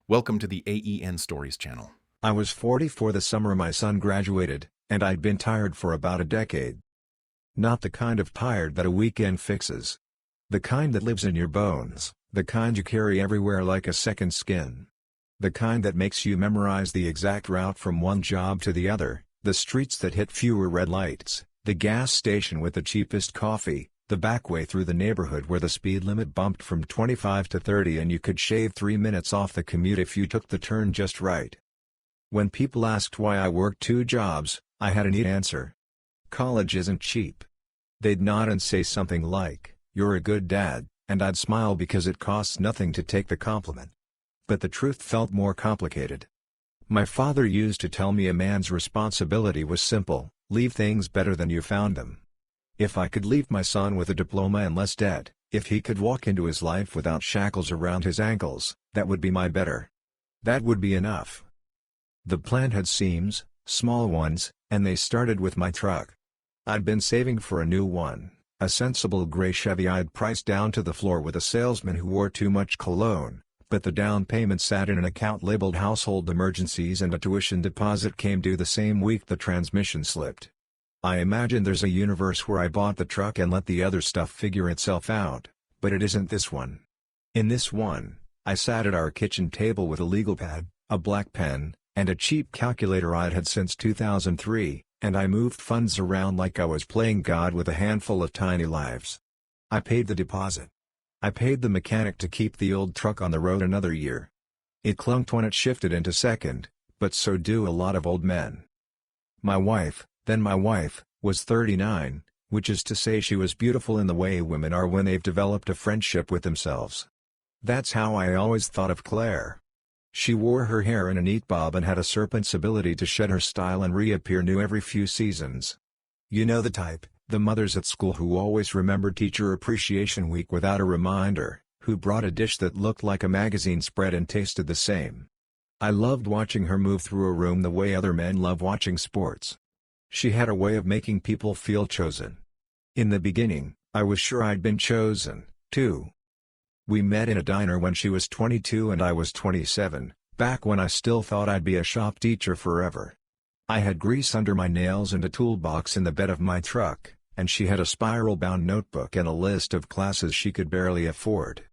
Welcome to the AEN Stories channel. I was 44 the summer my son graduated, and I'd been tired for about a decade. Not the kind of tired that a weekend fixes. The kind that lives in your bones, the kind you carry everywhere like a second skin. The kind that makes you memorize the exact route from one job to the other, the streets that hit fewer red lights, the gas station with the cheapest coffee, the back way through the neighborhood where the speed limit bumped from 25 to 30 and you could shave 3 minutes off the commute if you took the turn just right. When people asked why I worked 2 jobs, I had a neat answer. College isn't cheap. They'd nod and say something like, "You're a good dad," and I'd smile because it costs nothing to take the compliment. But the truth felt more complicated. My father used to tell me a man's responsibility was simple: leave things better than you found them. If I could leave my son with a diploma and less debt, if he could walk into his life without shackles around his ankles, that would be my better. That would be enough. The plan had seams, small ones, and they started with my truck. I'd been saving for a new one, a sensible gray Chevy I'd priced down to the floor with a salesman who wore too much cologne, but the down payment sat in an account labeled household emergencies and a tuition deposit came due the same week the transmission slipped. I imagine there's a universe where I bought the truck and let the other stuff figure itself out, but it isn't this one. In this one, I sat at our kitchen table with a legal pad, a black pen, and a cheap calculator I'd had since 2003, and I moved funds around like I was playing God with a handful of tiny lives. I paid the deposit. I paid the mechanic to keep the old truck on the road another year. It clunked when it shifted into second, but so do a lot of old men. My wife was 39, which is to say she was beautiful in the way women are when they've developed a friendship with themselves. That's how I always thought of Claire. She wore her hair in a neat bob and had a serpent's ability to shed her style and reappear new every few seasons. You know the type, the mothers at school who always remember Teacher Appreciation Week without a reminder, who brought a dish that looked like a magazine spread and tasted the same. I loved watching her move through a room the way other men love watching sports. She had a way of making people feel chosen. In the beginning, I was sure I'd been chosen, too. We met in a diner when she was 22 and I was 27, back when I still thought I'd be a shop teacher forever. I had grease under my nails and a toolbox in the bed of my truck, and she had a spiral-bound notebook and a list of classes she could barely afford.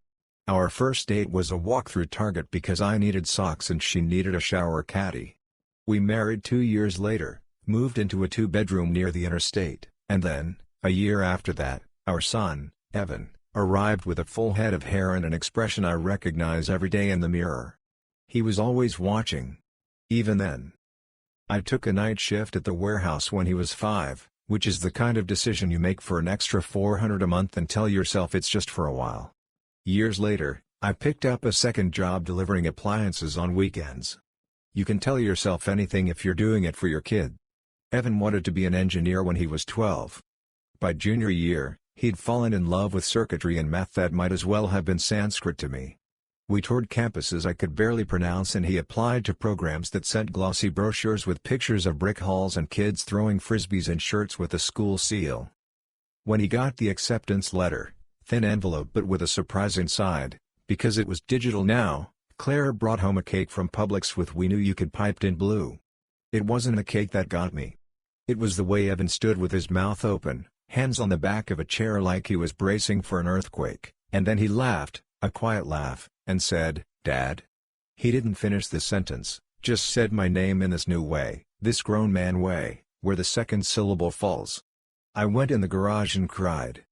Our first date was a walk through Target because I needed socks and she needed a shower caddy. We married 2 years later, moved into a 2-bedroom near the interstate, and then, a year after that, our son, Evan, arrived with a full head of hair and an expression I recognize every day in the mirror. He was always watching. Even then. I took a night shift at the warehouse when he was 5, which is the kind of decision you make for an extra $400 a month and tell yourself it's just for a while. Years later, I picked up a second job delivering appliances on weekends. You can tell yourself anything if you're doing it for your kid. Evan wanted to be an engineer when he was 12. By junior year, he'd fallen in love with circuitry and math that might as well have been Sanskrit to me. We toured campuses I could barely pronounce and he applied to programs that sent glossy brochures with pictures of brick halls and kids throwing frisbees and shirts with the school seal. When he got the acceptance letter, thin envelope but with a surprise inside, because it was digital now, Claire brought home a cake from Publix with "We knew you could" piped in blue. It wasn't the cake that got me. It was the way Evan stood with his mouth open, hands on the back of a chair like he was bracing for an earthquake, and then he laughed, a quiet laugh, and said, "Dad?" He didn't finish the sentence, just said my name in this new way, this grown man way, where the second syllable falls. I went in the garage and cried.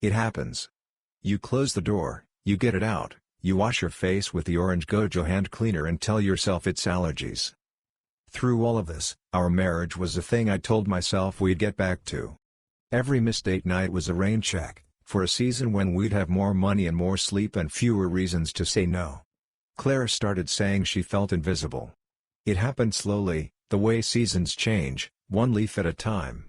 It happens. You close the door, you get it out, you wash your face with the orange Gojo hand cleaner and tell yourself it's allergies. Through all of this, our marriage was a thing I told myself we'd get back to. Every missed date night was a rain check, for a season when we'd have more money and more sleep and fewer reasons to say no. Claire started saying she felt invisible. It happened slowly, the way seasons change, one leaf at a time.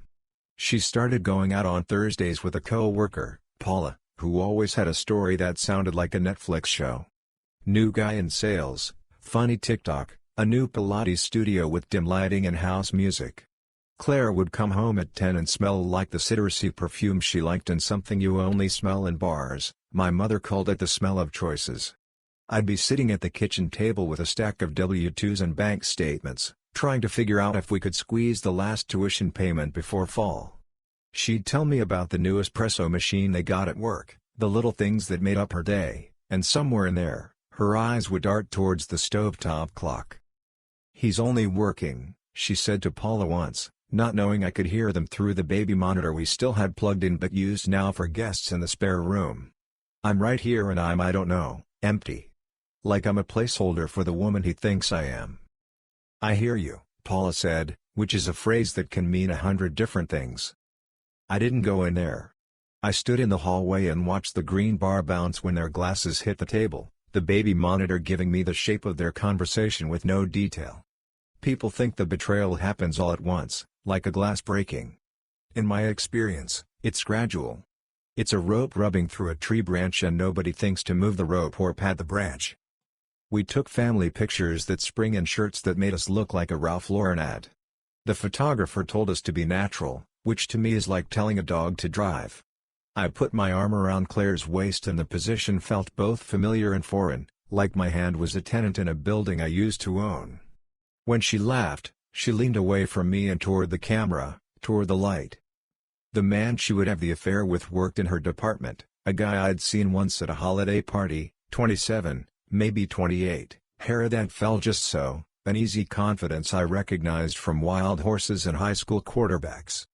She started going out on Thursdays with a co-worker, Paula, who always had a story that sounded like a Netflix show. New guy in sales, funny TikTok, a new Pilates studio with dim lighting and house music. Claire would come home at 10 and smell like the citrusy perfume she liked and something you only smell in bars. My mother called it the smell of choices. I'd be sitting at the kitchen table with a stack of W-2s and bank statements, trying to figure out if we could squeeze the last tuition payment before fall. She'd tell me about the new espresso machine they got at work, the little things that made up her day, and somewhere in there, her eyes would dart towards the stovetop clock. "He's only working," she said to Paula once, not knowing I could hear them through the baby monitor we still had plugged in but used now for guests in the spare room. "I'm right here and I don't know, empty. Like I'm a placeholder for the woman he thinks I am." "I hear you," Paula said, which is a phrase that can mean 100 different things. I didn't go in there. I stood in the hallway and watched the green bar bounce when their glasses hit the table, the baby monitor giving me the shape of their conversation with no detail. People think the betrayal happens all at once, like a glass breaking. In my experience, it's gradual. It's a rope rubbing through a tree branch and nobody thinks to move the rope or pat the branch. We took family pictures that spring in shirts that made us look like a Ralph Lauren ad. The photographer told us to be natural, which to me is like telling a dog to drive. I put my arm around Claire's waist and the position felt both familiar and foreign, like my hand was a tenant in a building I used to own. When she laughed, she leaned away from me and toward the camera, toward the light. The man she would have the affair with worked in her department, a guy I'd seen once at a holiday party, 27, maybe 28, hair that fell just so, an easy confidence I recognized from wild horses and high school quarterbacks.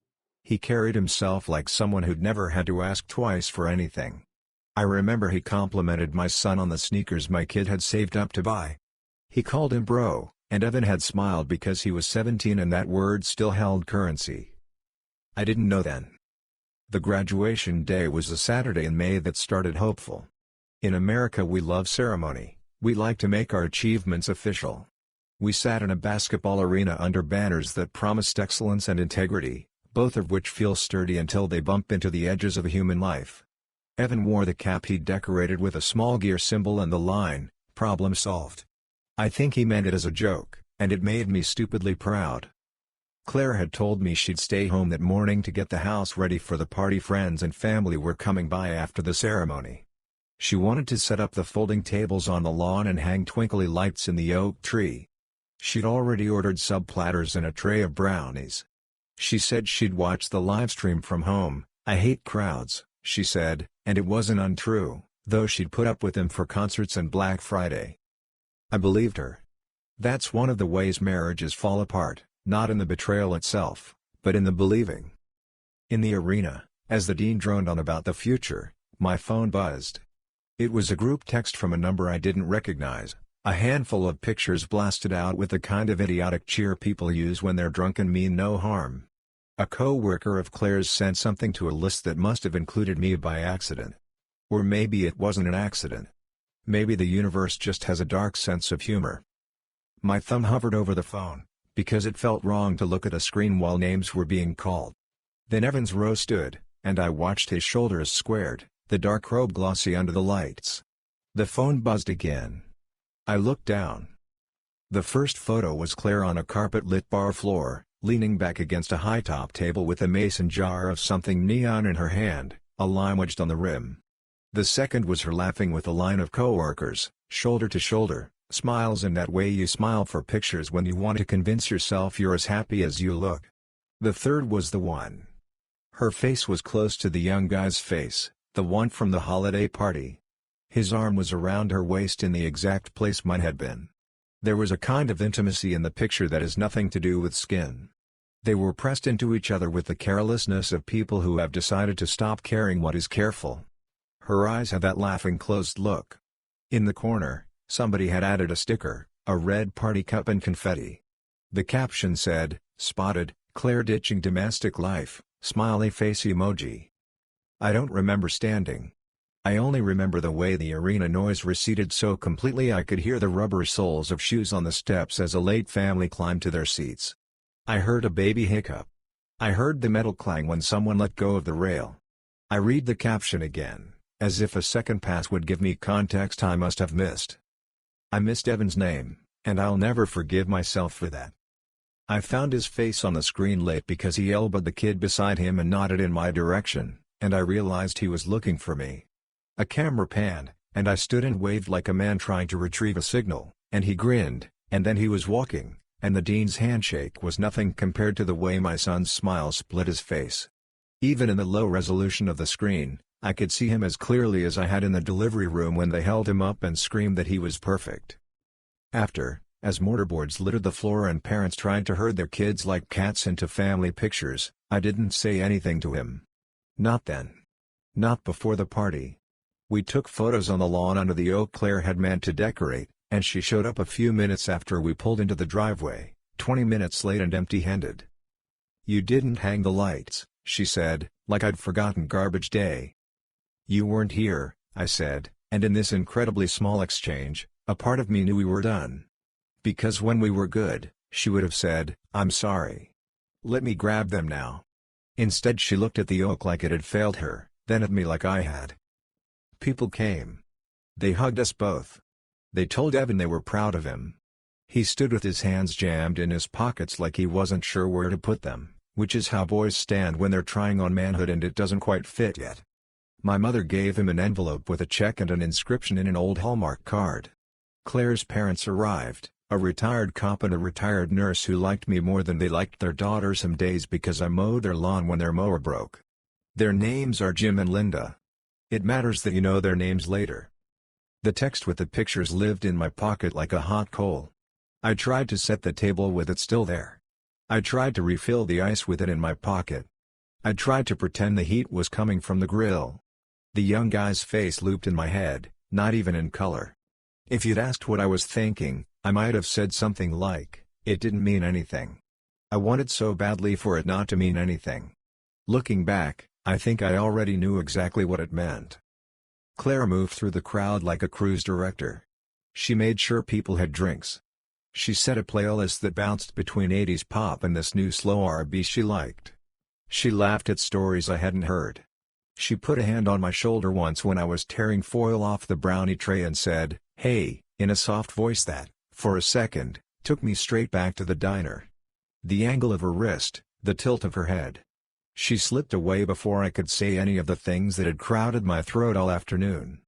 He carried himself like someone who'd never had to ask twice for anything. I remember he complimented my son on the sneakers my kid had saved up to buy. He called him bro, and Evan had smiled because he was 17 and that word still held currency. I didn't know then. The graduation day was a Saturday in May that started hopeful. In America we love ceremony, we like to make our achievements official. We sat in a basketball arena under banners that promised excellence and integrity, both of which feel sturdy until they bump into the edges of a human life. Evan wore the cap he'd decorated with a small gear symbol and the line, "Problem solved." I think he meant it as a joke, and it made me stupidly proud. Claire had told me she'd stay home that morning to get the house ready for the party friends and family were coming by after the ceremony. She wanted to set up the folding tables on the lawn and hang twinkly lights in the oak tree. She'd already ordered sub platters and a tray of brownies. She said she'd watch the livestream from home. "I hate crowds," she said, and it wasn't untrue, though she'd put up with them for concerts and Black Friday. I believed her. That's one of the ways marriages fall apart, not in the betrayal itself, but in the believing. In the arena, as the dean droned on about the future, my phone buzzed. It was a group text from a number I didn't recognize, a handful of pictures blasted out with the kind of idiotic cheer people use when they're drunk and mean no harm. A co-worker of Claire's sent something to a list that must have included me by accident. Or maybe it wasn't an accident. Maybe the universe just has a dark sense of humor. My thumb hovered over the phone, because it felt wrong to look at a screen while names were being called. Then Evan's row stood, and I watched his shoulders squared, the dark robe glossy under the lights. The phone buzzed again. I looked down. The first photo was Claire on a carpet-lit bar floor, leaning back against a high-top table with a mason jar of something neon in her hand, a lime wedged on the rim. The second was her laughing with a line of coworkers, shoulder to shoulder, smiles in that way you smile for pictures when you want to convince yourself you're as happy as you look. The third was the one. Her face was close to the young guy's face, the one from the holiday party. His arm was around her waist in the exact place mine had been. There was a kind of intimacy in the picture that has nothing to do with skin. They were pressed into each other with the carelessness of people who have decided to stop caring what is careful. Her eyes had that laughing closed look. In the corner, somebody had added a sticker, a red party cup and confetti. The caption said, "Spotted, Claire ditching domestic life, smiley face emoji." I don't remember standing. I only remember the way the arena noise receded so completely I could hear the rubber soles of shoes on the steps as a late family climbed to their seats. I heard a baby hiccup. I heard the metal clang when someone let go of the rail. I read the caption again, as if a second pass would give me context I must have missed. I missed Evan's name, and I'll never forgive myself for that. I found his face on the screen late because he elbowed the kid beside him and nodded in my direction, and I realized he was looking for me. A camera panned, and I stood and waved like a man trying to retrieve a signal, and he grinned, and then he was walking, and the dean's handshake was nothing compared to the way my son's smile split his face. Even in the low resolution of the screen, I could see him as clearly as I had in the delivery room when they held him up and screamed that he was perfect. After, as mortarboards littered the floor and parents tried to herd their kids like cats into family pictures, I didn't say anything to him. Not then. Not before the party. We took photos on the lawn under the oak Claire had meant to decorate, and she showed up a few minutes after we pulled into the driveway, 20 minutes late and empty-handed. "You didn't hang the lights," she said, like I'd forgotten garbage day. "You weren't here," I said, and in this incredibly small exchange, a part of me knew we were done. Because when we were good, she would have said, "I'm sorry. Let me grab them now." Instead she looked at the oak like it had failed her, then at me like I had. People came. They hugged us both. They told Evan they were proud of him. He stood with his hands jammed in his pockets like he wasn't sure where to put them, which is how boys stand when they're trying on manhood and it doesn't quite fit yet. My mother gave him an envelope with a check and an inscription in an old Hallmark card. Claire's parents arrived, a retired cop and a retired nurse who liked me more than they liked their daughter some days because I mowed their lawn when their mower broke. Their names are Jim and Linda. It matters that you know their names later. The text with the pictures lived in my pocket like a hot coal. I tried to set the table with it still there. I tried to refill the ice with it in my pocket. I tried to pretend the heat was coming from the grill. The young guy's face looped in my head, not even in color. If you'd asked what I was thinking, I might have said something like, "It didn't mean anything." I wanted so badly for it not to mean anything. Looking back, I think I already knew exactly what it meant. Claire moved through the crowd like a cruise director. She made sure people had drinks. She set a playlist that bounced between 80s pop and this new slow R&B she liked. She laughed at stories I hadn't heard. She put a hand on my shoulder once when I was tearing foil off the brownie tray and said, "Hey," in a soft voice that, for a second, took me straight back to the diner. The angle of her wrist, the tilt of her head. She slipped away before I could say any of the things that had crowded my throat all afternoon.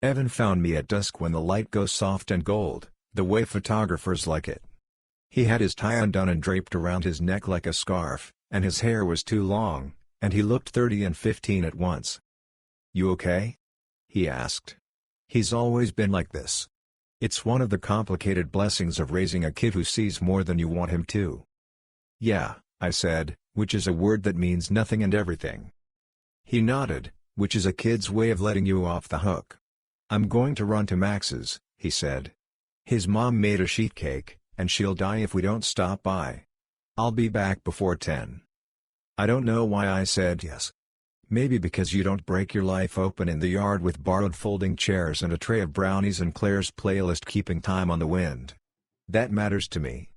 Evan found me at dusk when the light goes soft and gold, the way photographers like it. He had his tie undone and draped around his neck like a scarf, and his hair was too long, and he looked 30 and 15 at once. "You okay?" he asked. He's always been like this. It's one of the complicated blessings of raising a kid who sees more than you want him to. "Yeah," I said, which is a word that means nothing and everything. He nodded, which is a kid's way of letting you off the hook. "I'm going to run to Max's," he said. "His mom made a sheet cake, and she'll die if we don't stop by. I'll be back before 10. I don't know why I said yes. Maybe because you don't break your life open in the yard with borrowed folding chairs and a tray of brownies and Claire's playlist keeping time on the wind. That matters to me.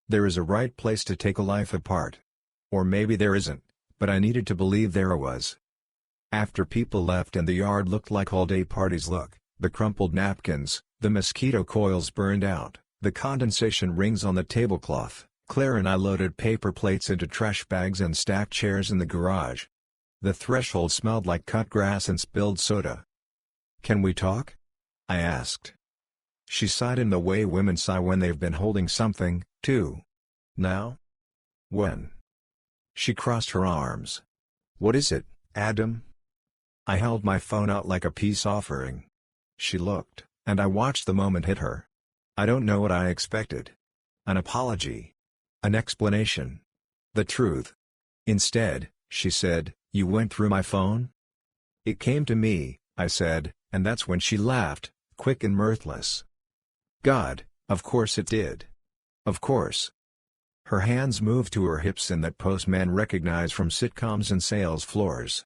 There is a right place to take a life apart. Or maybe there isn't, but I needed to believe there was. After people left and the yard looked like all-day parties look, the crumpled napkins, the mosquito coils burned out, the condensation rings on the tablecloth, Claire and I loaded paper plates into trash bags and stacked chairs in the garage. The threshold smelled like cut grass and spilled soda. "Can we talk?" I asked. She sighed in the way women sigh when they've been holding something, too. "Now?" "When?" She crossed her arms. "What is it, Adam?" I held my phone out like a peace offering. She looked, and I watched the moment hit her. I don't know what I expected. An apology. An explanation. The truth. Instead, she said, "You went through my phone?" "It came to me," I said, and that's when she laughed, quick and mirthless. "God, of course it did. Of course." Her hands moved to her hips in that postmen recognize from sitcoms and sales floors.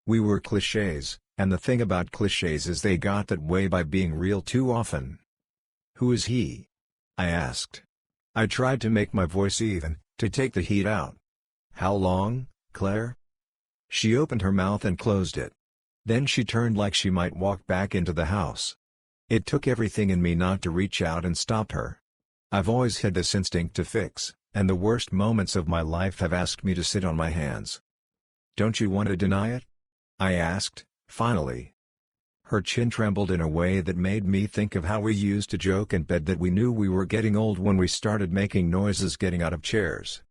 We were clichés, and the thing about clichés is they got that way by being real too often. "Who is he?" I asked. I tried to make my voice even, to take the heat out. "How long, Claire?" She opened her mouth and closed it. Then she turned like she might walk back into the house. It took everything in me not to reach out and stop her. I've always had this instinct to fix, and the worst moments of my life have asked me to sit on my hands. "Don't you want to deny it?" I asked, finally. Her chin trembled in a way that made me think of how we used to joke in bed that we knew we were getting old when we started making noises getting out of chairs.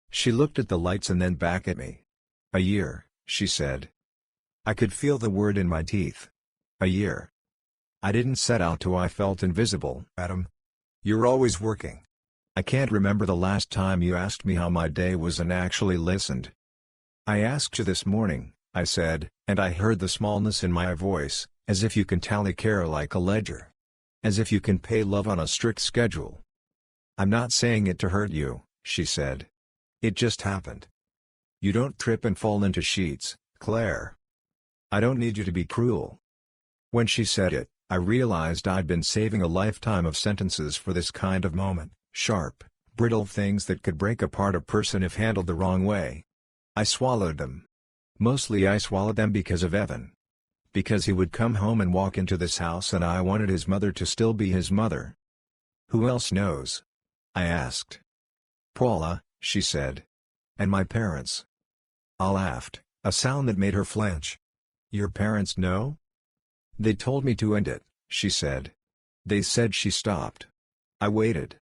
She looked at the lights and then back at me. "A year," she said. I could feel the word in my teeth. A year. I didn't set out to. I felt invisible. "Adam. You're always working. I can't remember the last time you asked me how my day was and actually listened." "I asked you this morning," I said, and I heard the smallness in my voice, "as if you can tally care like a ledger. As if you can pay love on a strict schedule." "I'm not saying it to hurt you," she said. "It just happened. You don't trip and fall into sheets, Claire. I don't need you to be cruel." When she said it, I realized I'd been saving a lifetime of sentences for this kind of moment, sharp, brittle things that could break apart a person if handled the wrong way. I swallowed them. Mostly I swallowed them because of Evan. Because he would come home and walk into this house and I wanted his mother to still be his mother. "Who else knows?" I asked. "Paula," she said. "And my parents." I laughed, a sound that made her flinch. "Your parents know?" "They told me to end it," she said. "They said." She stopped. I waited.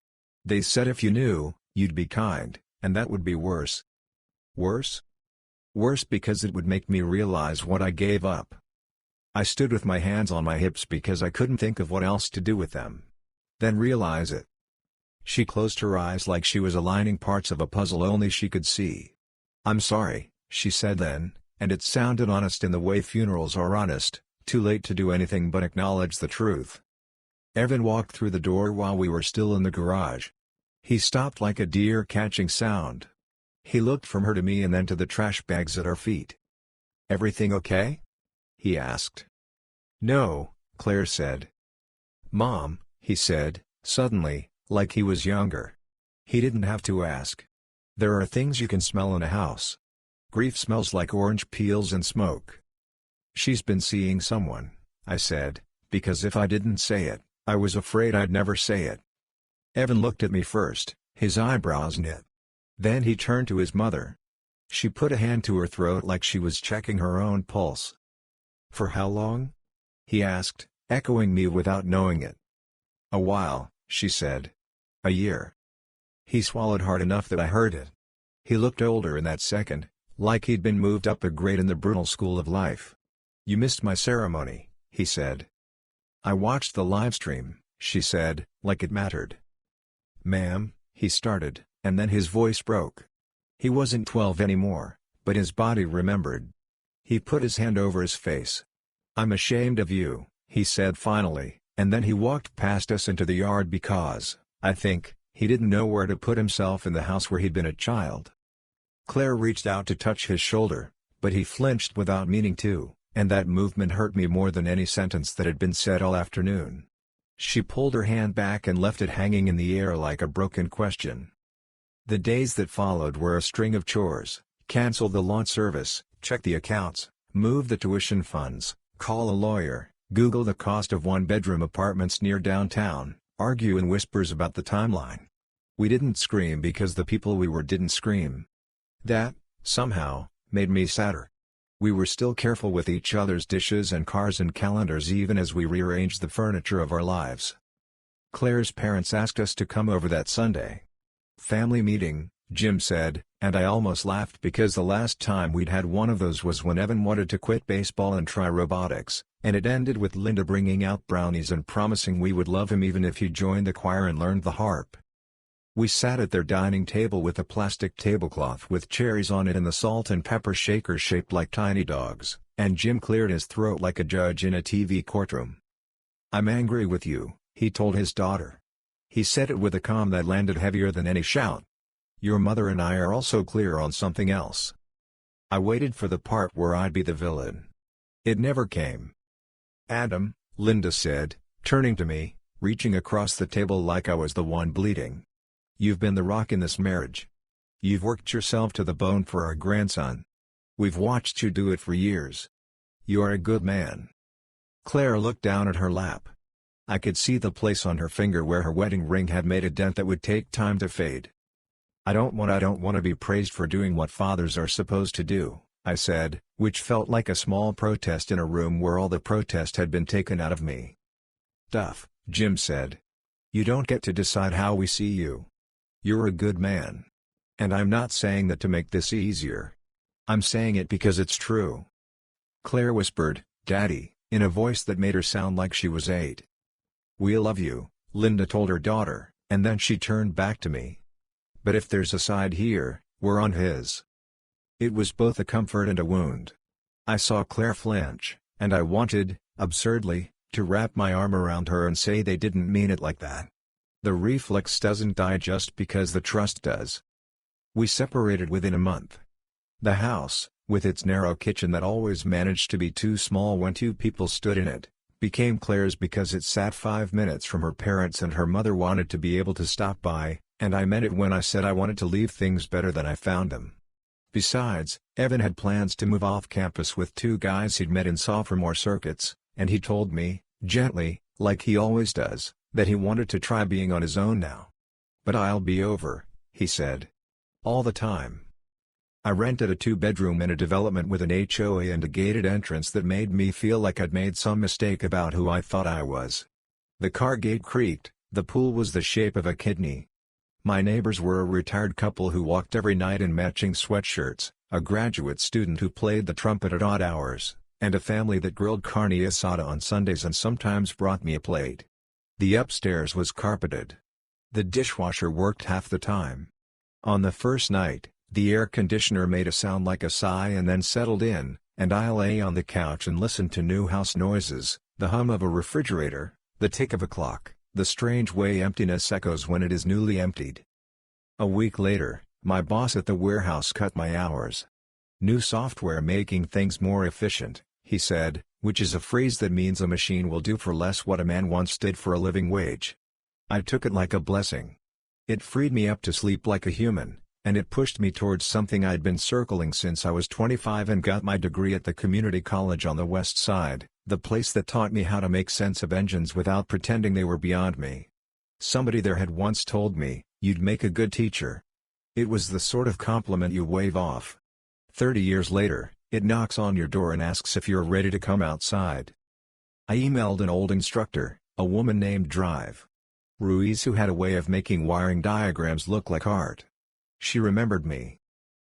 "They said if you knew, you'd be kind, and that would be worse." "Worse?" "Worse because it would make me realize what I gave up." I stood with my hands on my hips because I couldn't think of what else to do with them. "Then realize it." She closed her eyes like she was aligning parts of a puzzle only she could see. "I'm sorry," she said then, and it sounded honest in the way funerals are honest, too late to do anything but acknowledge the truth. Evan walked through the door while we were still in the garage. He stopped like a deer catching sound. He looked from her to me and then to the trash bags at our feet. "Everything okay?" he asked. "No," Claire said. "Mom," he said, suddenly, like he was younger. He didn't have to ask. "There are things you can smell in a house. Grief smells like orange peels and smoke." "She's been seeing someone," I said, because if I didn't say it, I was afraid I'd never say it. Evan looked at me first, his eyebrows knit. Then he turned to his mother. She put a hand to her throat like she was checking her own pulse. "For how long?" he asked, echoing me without knowing it. "A while," she said. "A year." He swallowed hard enough that I heard it. He looked older in that second, like he'd been moved up a grade in the brutal school of life. "You missed my ceremony," he said. "I watched the livestream," she said, like it mattered. "Ma'am," he started, and then his voice broke. He wasn't 12 anymore, but his body remembered. He put his hand over his face. "I'm ashamed of you," he said finally, and then he walked past us into the yard because, I think, he didn't know where to put himself in the house where he'd been a child. Claire reached out to touch his shoulder, but he flinched without meaning to, and that movement hurt me more than any sentence that had been said all afternoon. She pulled her hand back and left it hanging in the air like a broken question. The days that followed were a string of chores: cancel the lawn service, check the accounts, move the tuition funds, call a lawyer, Google the cost of one-bedroom apartments near downtown, argue in whispers about the timeline. We didn't scream because the people we were didn't scream. That, somehow, made me sadder. We were still careful with each other's dishes and cars and calendars even as we rearranged the furniture of our lives. Claire's parents asked us to come over that Sunday. "Family meeting," Jim said, and I almost laughed because the last time we'd had one of those was when Evan wanted to quit baseball and try robotics, and it ended with Linda bringing out brownies and promising we would love him even if he joined the choir and learned the harp. We sat at their dining table with a plastic tablecloth with cherries on it and the salt and pepper shakers shaped like tiny dogs, and Jim cleared his throat like a judge in a TV courtroom. "I'm angry with you," he told his daughter. He said it with a calm that landed heavier than any shout. "Your mother and I are also clear on something else." I waited for the part where I'd be the villain. It never came. "Adam," Linda said, turning to me, reaching across the table like I was the one bleeding. "You've been the rock in this marriage. You've worked yourself to the bone for our grandson. We've watched you do it for years. You are a good man." Claire looked down at her lap. I could see the place on her finger where her wedding ring had made a dent that would take time to fade. I don't want to be praised for doing what fathers are supposed to do," I said, which felt like a small protest in a room where all the protest had been taken out of me. "Duff," Jim said. "You don't get to decide how we see you. You're a good man. And I'm not saying that to make this easier. I'm saying it because it's true." Claire whispered, "Daddy," in a voice that made her sound like she was 8. "We love you," Linda told her daughter, and then she turned back to me. "But if there's a side here, we're on his." It was both a comfort and a wound. I saw Claire flinch, and I wanted, absurdly, to wrap my arm around her and say they didn't mean it like that. The reflex doesn't die just because the trust does. We separated within a month. The house, with its narrow kitchen that always managed to be too small when 2 people stood in it, became Claire's because it sat 5 minutes from her parents and her mother wanted to be able to stop by, and I meant it when I said I wanted to leave things better than I found them. Besides, Evan had plans to move off campus with 2 guys he'd met in sophomore circuits, and he told me, gently, like he always does, that he wanted to try being on his own now. "But I'll be over," he said. "All the time." I rented a 2-bedroom in a development with an HOA and a gated entrance that made me feel like I'd made some mistake about who I thought I was. The car gate creaked, the pool was the shape of a kidney. My neighbors were a retired couple who walked every night in matching sweatshirts, a graduate student who played the trumpet at odd hours, and a family that grilled carne asada on Sundays and sometimes brought me a plate. The upstairs was carpeted. The dishwasher worked half the time. On the first night, the air conditioner made a sound like a sigh and then settled in, and I lay on the couch and listened to new house noises, the hum of a refrigerator, the tick of a clock, the strange way emptiness echoes when it is newly emptied. A week later, my boss at the warehouse cut my hours. "New software making things more efficient," he said, which is a phrase that means a machine will do for less what a man once did for a living wage. I took it like a blessing. It freed me up to sleep like a human, and it pushed me towards something I'd been circling since I was 25 and got my degree at the community college on the west side, the place that taught me how to make sense of engines without pretending they were beyond me. Somebody there had once told me, "You'd make a good teacher." It was the sort of compliment you wave off. 30 years later, it knocks on your door and asks if you're ready to come outside. I emailed an old instructor, a woman named Drive Ruiz, who had a way of making wiring diagrams look like art. She remembered me.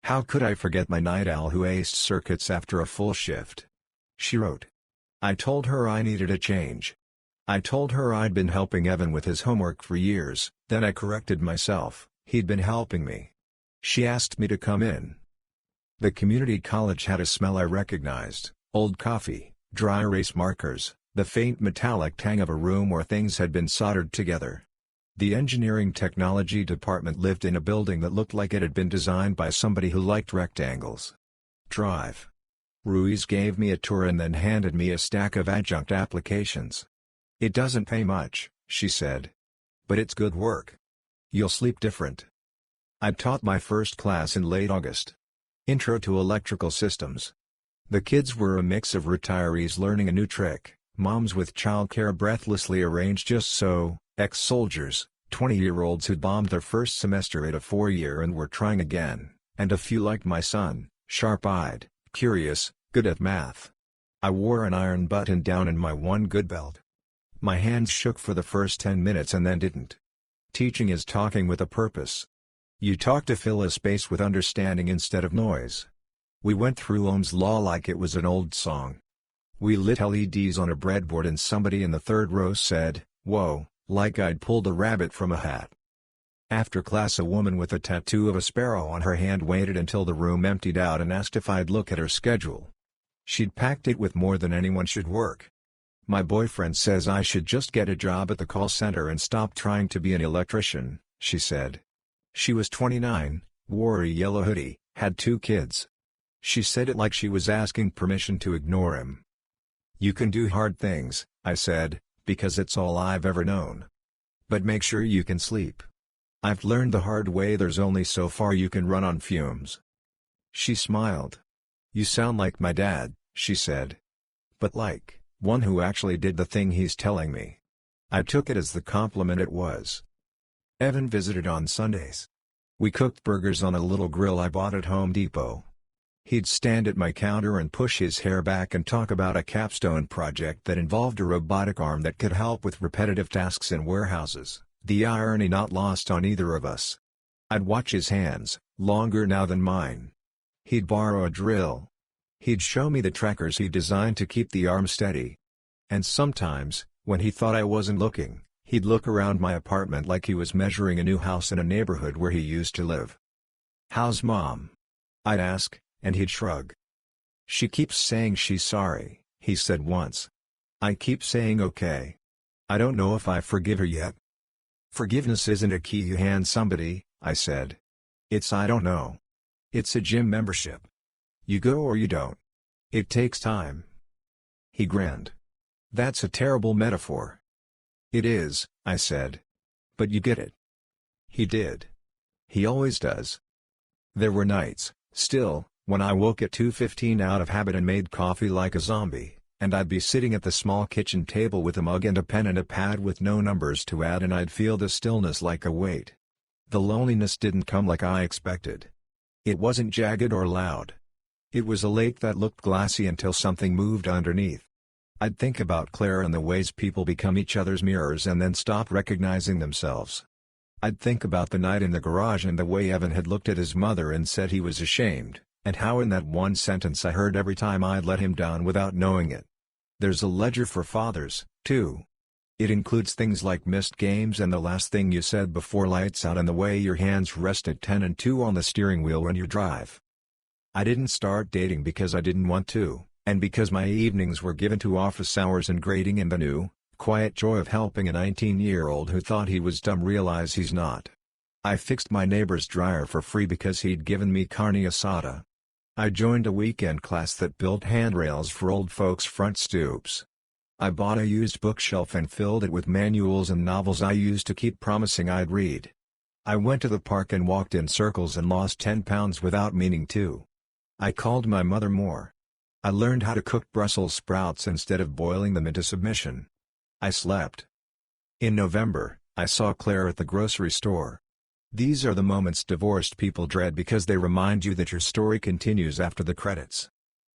How could I forget my night owl who aced circuits after a full shift? She wrote. I told her I needed a change. I told her I'd been helping Evan with his homework for years, then I corrected myself, he'd been helping me. She asked me to come in. The community college had a smell I recognized, old coffee, dry erase markers, the faint metallic tang of a room where things had been soldered together. The engineering technology department lived in a building that looked like it had been designed by somebody who liked rectangles. Drive Ruiz gave me a tour and then handed me a stack of adjunct applications. It doesn't pay much, she said. But it's good work. You'll sleep different. I taught my first class in late August. Intro to Electrical Systems. The kids were a mix of retirees learning a new trick, moms with childcare breathlessly arranged just so, ex-soldiers, 20-year-olds who'd bombed their first semester at a 4-year and were trying again, and a few like my son, sharp-eyed, curious, good at math. I wore an iron button-down and my one good belt. My hands shook for the first 10 minutes and then didn't. Teaching is talking with a purpose. You talk to fill a space with understanding instead of noise. We went through Ohm's law like it was an old song. We lit LEDs on a breadboard and somebody in the third row said, "Whoa," like I'd pulled a rabbit from a hat. After class, a woman with a tattoo of a sparrow on her hand waited until the room emptied out and asked if I'd look at her schedule. She'd packed it with more than anyone should work. My boyfriend says I should just get a job at the call center and stop trying to be an electrician, she said. She was 29, wore a yellow hoodie, had 2 kids. She said it like she was asking permission to ignore him. You can do hard things, I said, because it's all I've ever known. But make sure you can sleep. I've learned the hard way there's only so far you can run on fumes. She smiled. You sound like my dad, she said. But like one who actually did the thing he's telling me. I took it as the compliment it was. Evan visited on Sundays. We cooked burgers on a little grill I bought at Home Depot. He'd stand at my counter and push his hair back and talk about a capstone project that involved a robotic arm that could help with repetitive tasks in warehouses, the irony not lost on either of us. I'd watch his hands, longer now than mine. He'd borrow a drill. He'd show me the trackers he'd designed to keep the arm steady. And sometimes, when he thought I wasn't looking, he'd look around my apartment like he was measuring a new house in a neighborhood where he used to live. "How's Mom?" I'd ask, and he'd shrug. "She keeps saying she's sorry," he said once. "I keep saying okay. I don't know if I forgive her yet." "Forgiveness isn't a key you hand somebody," I said. "It's I don't know. It's a gym membership. You go or you don't. It takes time." He grinned. "That's a terrible metaphor." "It is," I said. "But you get it." He did. He always does. There were nights, still, when I woke at 2:15 out of habit and made coffee like a zombie, and I'd be sitting at the small kitchen table with a mug and a pen and a pad with no numbers to add, and I'd feel the stillness like a weight. The loneliness didn't come like I expected. It wasn't jagged or loud. It was a lake that looked glassy until something moved underneath. I'd think about Claire and the ways people become each other's mirrors and then stop recognizing themselves. I'd think about the night in the garage and the way Evan had looked at his mother and said he was ashamed, and how in that one sentence I heard every time I'd let him down without knowing it. There's a ledger for fathers, too. It includes things like missed games and the last thing you said before lights out and the way your hands rest at 10 and 2 on the steering wheel when you drive. I didn't start dating because I didn't want to, and because my evenings were given to office hours and grading and the new, quiet joy of helping a 19-year-old who thought he was dumb realize he's not. I fixed my neighbor's dryer for free because he'd given me carne asada. I joined a weekend class that built handrails for old folks' front stoops. I bought a used bookshelf and filled it with manuals and novels I used to keep promising I'd read. I went to the park and walked in circles and lost 10 pounds without meaning to. I called my mother more. I learned how to cook Brussels sprouts instead of boiling them into submission. I slept. In November, I saw Claire at the grocery store. These are the moments divorced people dread because they remind you that your story continues after the credits.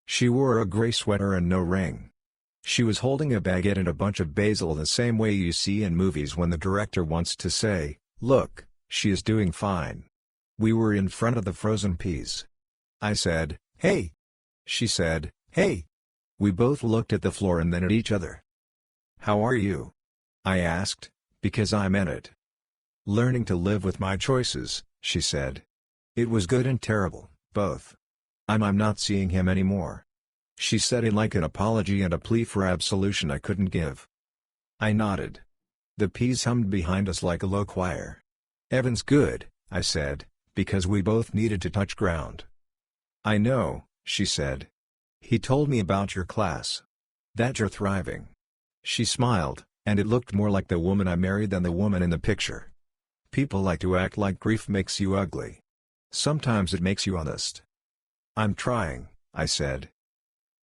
She wore a gray sweater and no ring. She was holding a baguette and a bunch of basil the same way you see in movies when the director wants to say, "Look, she is doing fine." We were in front of the frozen peas. I said, "Hey." She said, "Hey." We both looked at the floor and then at each other. "How are you?" I asked, because I meant it. "Learning to live with my choices," she said. "It was good and terrible, both. I'm not seeing him anymore." She said it like an apology and a plea for absolution I couldn't give. I nodded. The peas hummed behind us like a low choir. "Evan's good," I said, because we both needed to touch ground. "I know," she said. "He told me about your class. That you're thriving." She smiled, and it looked more like the woman I married than the woman in the picture. People like to act like grief makes you ugly. Sometimes it makes you honest. "I'm trying," I said.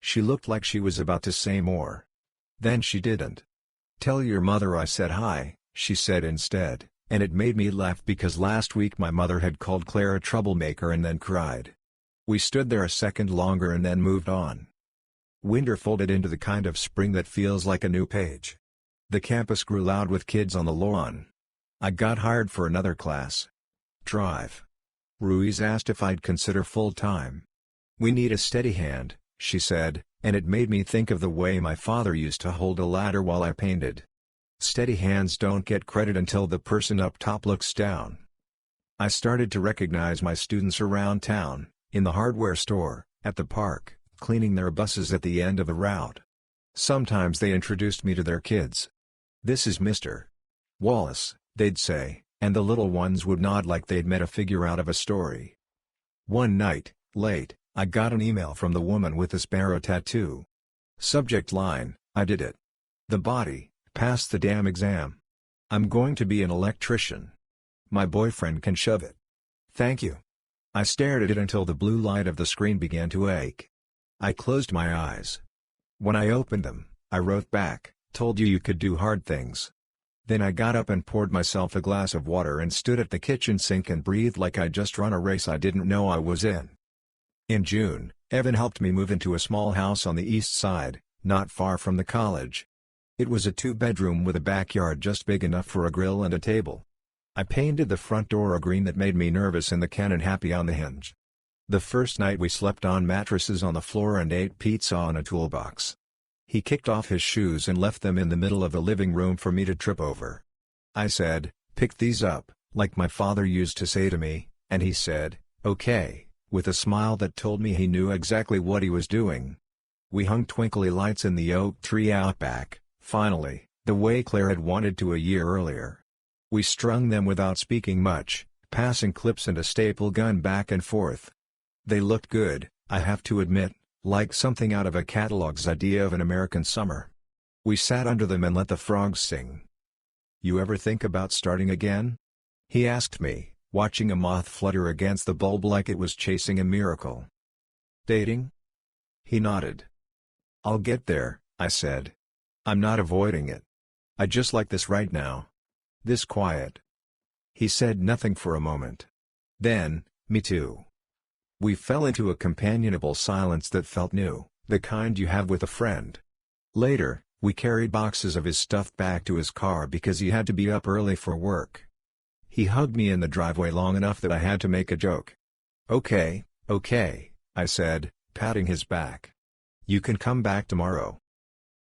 She looked like she was about to say more. Then she didn't. "Tell your mother I said hi," she said instead, and it made me laugh because last week my mother had called Claire a troublemaker and then cried. We stood there a second longer and then moved on. Winter folded into the kind of spring that feels like a new page. The campus grew loud with kids on the lawn. I got hired for another class. Drive. Ruiz asked if I'd consider full-time. "We need a steady hand," she said, and it made me think of the way my father used to hold a ladder while I painted. Steady hands don't get credit until the person up top looks down. I started to recognize my students around town, in the hardware store, at the park, cleaning their buses at the end of a route. Sometimes they introduced me to their kids. "This is Mr. Wallace," they'd say, and the little ones would nod like they'd met a figure out of a story. One night, late, I got an email from the woman with the sparrow tattoo. Subject line, "I did it. The body, passed the damn exam. I'm going to be an electrician. My boyfriend can shove it. Thank you." I stared at it until the blue light of the screen began to ache. I closed my eyes. When I opened them, I wrote back, "Told you you could do hard things." Then I got up and poured myself a glass of water and stood at the kitchen sink and breathed like I'd just run a race I didn't know I was in. In June, Evan helped me move into a small house on the east side, not far from the college. It was a 2-bedroom with a backyard just big enough for a grill and a table. I painted the front door a green that made me nervous and the cannon happy on the hinge. The first night we slept on mattresses on the floor and ate pizza on a toolbox. He kicked off his shoes and left them in the middle of the living room for me to trip over. I said, "Pick these up," like my father used to say to me, and he said, "Okay," with a smile that told me he knew exactly what he was doing. We hung twinkly lights in the oak tree out back, finally, the way Claire had wanted to a year earlier. We strung them without speaking much, passing clips and a staple gun back and forth. They looked good, I have to admit, like something out of a catalog's idea of an American summer. We sat under them and let the frogs sing. "You ever think about starting again?" he asked me, watching a moth flutter against the bulb like it was chasing a miracle. "Dating?" He nodded. "I'll get there," I said. "I'm not avoiding it. I just like this right now. This quiet." He said nothing for a moment. Then, "Me too." We fell into a companionable silence that felt new, the kind you have with a friend. Later, we carried boxes of his stuff back to his car because he had to be up early for work. He hugged me in the driveway long enough that I had to make a joke. Okay," I said, patting his back. "You can come back tomorrow."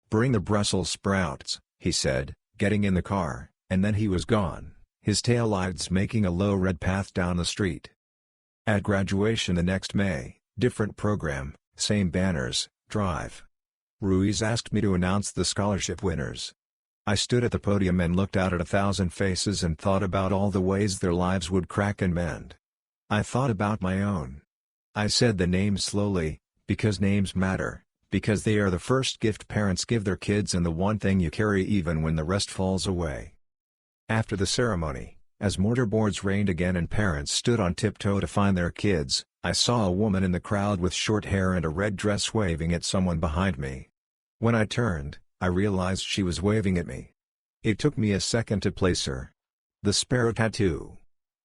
"Bring the Brussels sprouts," he said, getting in the car, and then he was gone, his taillights making a low red path down the street. At graduation the next May, different program, same banners, drive. Ruiz asked me to announce the scholarship winners. I stood at the podium and looked out at 1,000 faces and thought about all the ways their lives would crack and mend. I thought about my own. I said the names slowly, because names matter, because they are the first gift parents give their kids and the one thing you carry even when the rest falls away. After the ceremony, as mortarboards rained again and parents stood on tiptoe to find their kids, I saw a woman in the crowd with short hair and a red dress waving at someone behind me. When I turned, I realized she was waving at me. It took me a second to place her. The sparrow tattoo.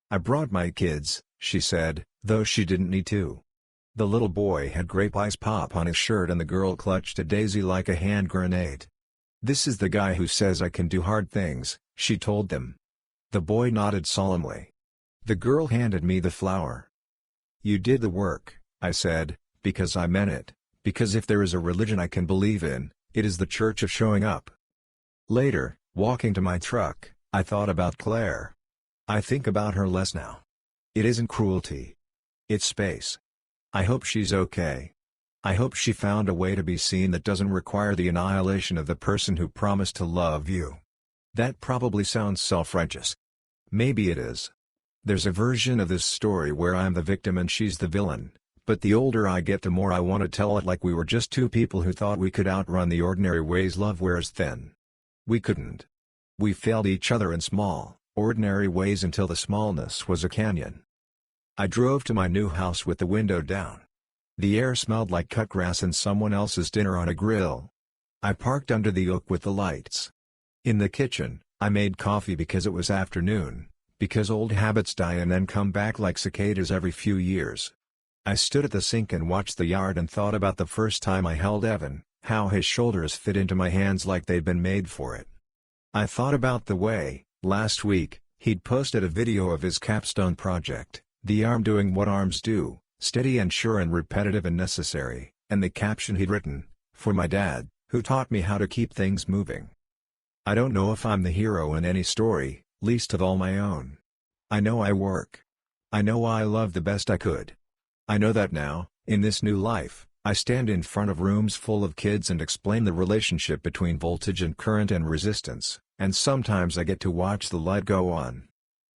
"I brought my kids," she said, though she didn't need to. The little boy had grape ice pop on his shirt and the girl clutched a daisy like a hand grenade. "This is the guy who says I can do hard things," she told them. The boy nodded solemnly. The girl handed me the flower. "You did the work," I said, because I meant it, because if there is a religion I can believe in, it is the church of showing up. Later, walking to my truck, I thought about Claire. I think about her less now. It isn't cruelty. It's space. I hope she's okay. I hope she found a way to be seen that doesn't require the annihilation of the person who promised to love you. That probably sounds self-righteous. Maybe it is. There's a version of this story where I'm the victim and she's the villain, but the older I get the more I want to tell it like we were just two people who thought we could outrun the ordinary ways love wears thin. We couldn't. We failed each other in small, ordinary ways until the smallness was a canyon. I drove to my new house with the window down. The air smelled like cut grass and someone else's dinner on a grill. I parked under the oak with the lights. In the kitchen, I made coffee because it was afternoon, because old habits die and then come back like cicadas every few years. I stood at the sink and watched the yard and thought about the first time I held Evan, how his shoulders fit into my hands like they'd been made for it. I thought about the way, last week, he'd posted a video of his capstone project, the arm doing what arms do, steady and sure and repetitive and necessary, and the caption he'd written, "For my dad, who taught me how to keep things moving." I don't know if I'm the hero in any story, least of all my own. I know I work. I know I love the best I could. I know that now, in this new life, I stand in front of rooms full of kids and explain the relationship between voltage and current and resistance, and sometimes I get to watch the light go on.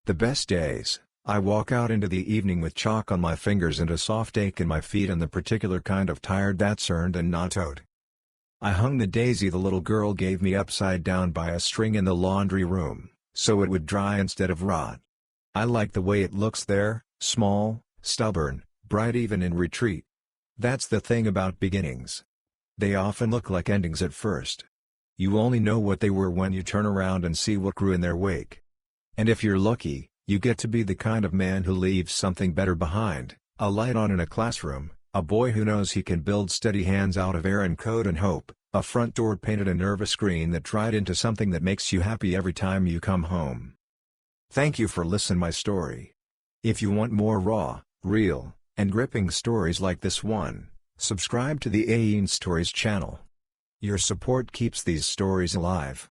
The best days, I walk out into the evening with chalk on my fingers and a soft ache in my feet and the particular kind of tired that's earned and not owed. I hung the daisy the little girl gave me upside down by a string in the laundry room, so it would dry instead of rot. I like the way it looks there, small, stubborn, bright even in retreat. That's the thing about beginnings. They often look like endings at first. You only know what they were when you turn around and see what grew in their wake. And if you're lucky, you get to be the kind of man who leaves something better behind, a light on in a classroom, A boy who knows he can build steady hands out of air and code and hope, a front door painted a nervous screen that tried into something that makes you happy every time you come home. Thank you for listening my story. If you want more raw, real, and gripping stories like this one, subscribe to the instructor channel. Your support keeps these stories alive.